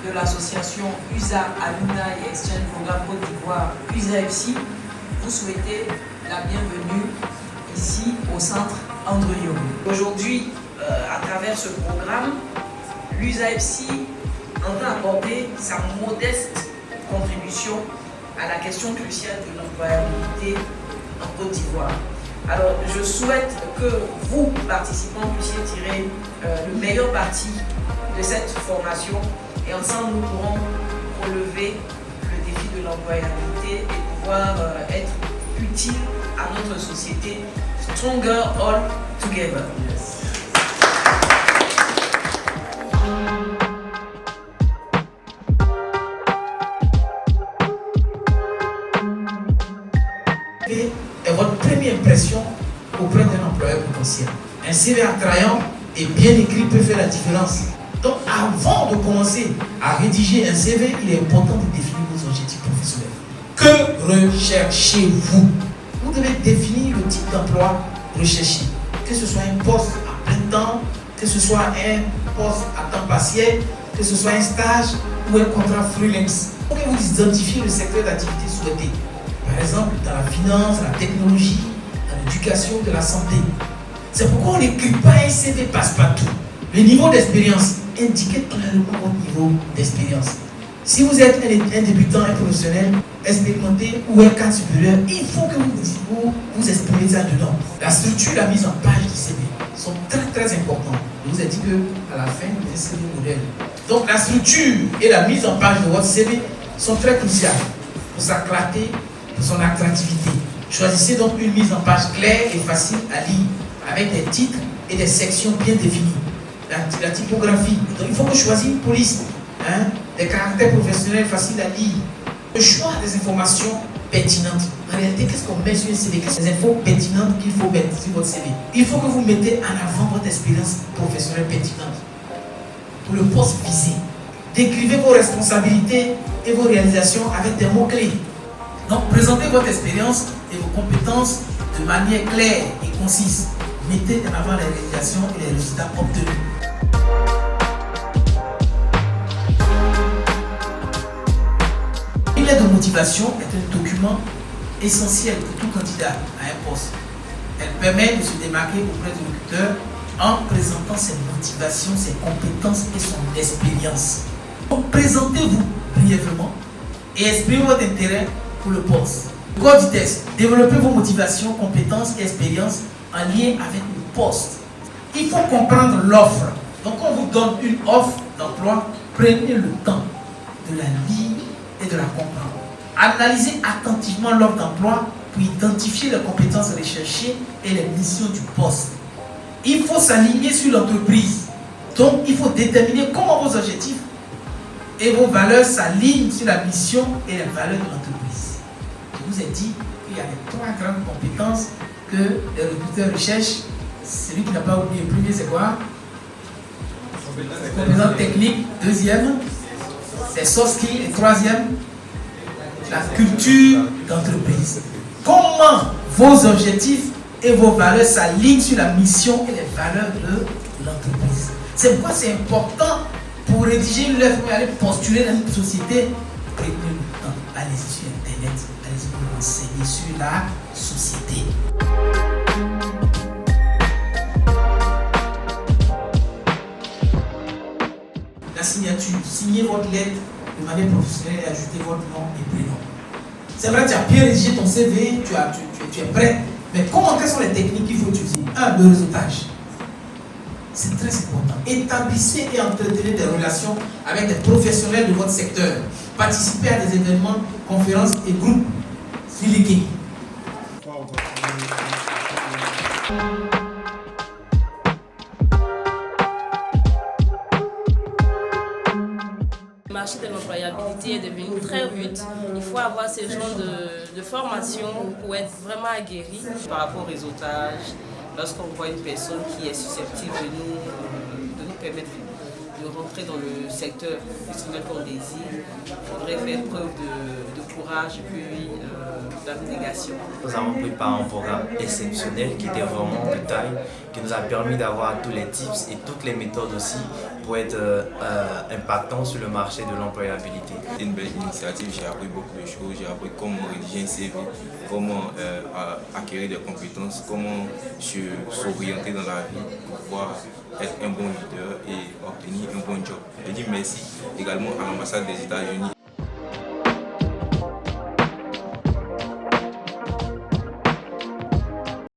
de l'association USA Alumni Exchange Programme Côte d'Ivoire, USAFC, vous souhaitez la bienvenue ici au centre André Yogo. Aujourd'hui, à travers ce programme, l'USAFC entend apporter sa modeste contribution à la question cruciale de l'employabilité en Côte d'Ivoire. Alors, je souhaite que vous, participants, puissiez tirer le meilleur parti de cette formation et ensemble nous pourrons relever le défi de l'employabilité et pouvoir être utile à notre société. Stronger all together. Yes. Et votre première impression auprès d'un employeur potentiel. Un CV attrayant et bien écrit peut faire la différence. Donc avant de commencer à rédiger un CV, il est important de définir vos objectifs professionnels. Que recherchez-vous? Vous devez définir le type d'emploi recherché. Que ce soit un poste à plein temps, que ce soit un poste à temps partiel, que ce soit un stage ou un contrat freelance. Il faut que vous identifiez le secteur d'activité souhaité. Par exemple, dans la finance, la technologie, dans l'éducation, de la santé. C'est pourquoi on n'écrit pas un CV passe-partout. Le niveau d'expérience indique clairement votre niveau d'expérience. Si vous êtes un débutant, un professionnel, expérimenté ou un cadre supérieur, il faut que vous exprimez ça dedans. La structure et la mise en page du CV sont très importants. Je vous ai dit qu'à la fin, vous avez un CV modèle. Donc la structure et la mise en page de votre CV sont très cruciales pour sa clarté, pour son attractivité. Choisissez donc une mise en page claire et facile à lire, avec des titres et des sections bien définies. La typographie, donc il faut que choisir une police, des caractères professionnels faciles à lire. Le choix des informations pertinentes. En réalité, qu'est-ce qu'on met sur un CV? Quelles sont les infos pertinentes qu'il faut mettre sur votre CV? Il faut que vous mettez en avant votre expérience professionnelle pertinente. Pour le poste visé, décrivez vos responsabilités et vos réalisations avec des mots-clés. Donc, présentez votre expérience et vos compétences de manière claire et concise. Mettez en avant les réalisations et les résultats obtenus. Une lettre de motivation est un document essentiel pour tout candidat à un poste. Elle permet de se démarquer auprès du recruteur en présentant ses motivations, ses compétences et son expérience. Donc, présentez-vous brièvement et exprimez votre intérêt pour le poste. Corps du test. Développez vos motivations, compétences et expériences en lien avec le poste. Il faut comprendre l'offre. Donc, quand on vous donne une offre d'emploi, prenez le temps de la lire et de la comprendre. Analysez attentivement l'offre d'emploi pour identifier les compétences recherchées et les missions du poste. Il faut s'aligner sur l'entreprise. Donc, il faut déterminer comment vos objectifs et vos valeurs s'alignent sur la mission et les valeurs de l'entreprise. Je vous ai dit qu'il y a les 3 grandes compétences que les recruteurs recherchent. Celui qui n'a pas oublié, le premier, c'est quoi? Compétences techniques. Deuxième, c'est soft skills. Et troisième, la culture d'entreprise. Comment vos objectifs et vos valeurs s'alignent sur la mission et les valeurs de l'entreprise. C'est pourquoi c'est important pour rédiger une lettre, pour aller postuler dans une société. Prenez le temps, allez-y sur Internet, allez-y vous renseigner sur la société. La signature, signez votre lettre de manière professionnelle et ajoutez votre nom et prénom. C'est vrai, tu as bien rédigé ton CV, tu es prêt, mais quelles sont les techniques qu'il faut utiliser? Le réseautage. C'est très important. Établissez et entretenez des relations avec des professionnels de votre secteur. Participez à des événements, conférences et groupes délégués. Le marché de l'employabilité est devenu très rude. Il faut avoir ce genre de formation pour être vraiment aguerri. Par rapport au réseautage, lorsqu'on voit une personne qui est susceptible de nous permettre de rentrer dans le secteur professionnel qu'on désire, il faudrait faire preuve de courage et puis d'abnégation. Nous avons préparé un programme exceptionnel qui était vraiment de taille, qui nous a permis d'avoir tous les tips et toutes les méthodes aussi pour être impactant sur le marché de l'employabilité. C'était une belle initiative, j'ai appris beaucoup de choses, j'ai appris comment rédiger un CV, comment acquérir des compétences, comment s'orienter dans la vie pour pouvoir être un bon leader et obtenir un bon job. Je dis merci également à l'ambassade des États-Unis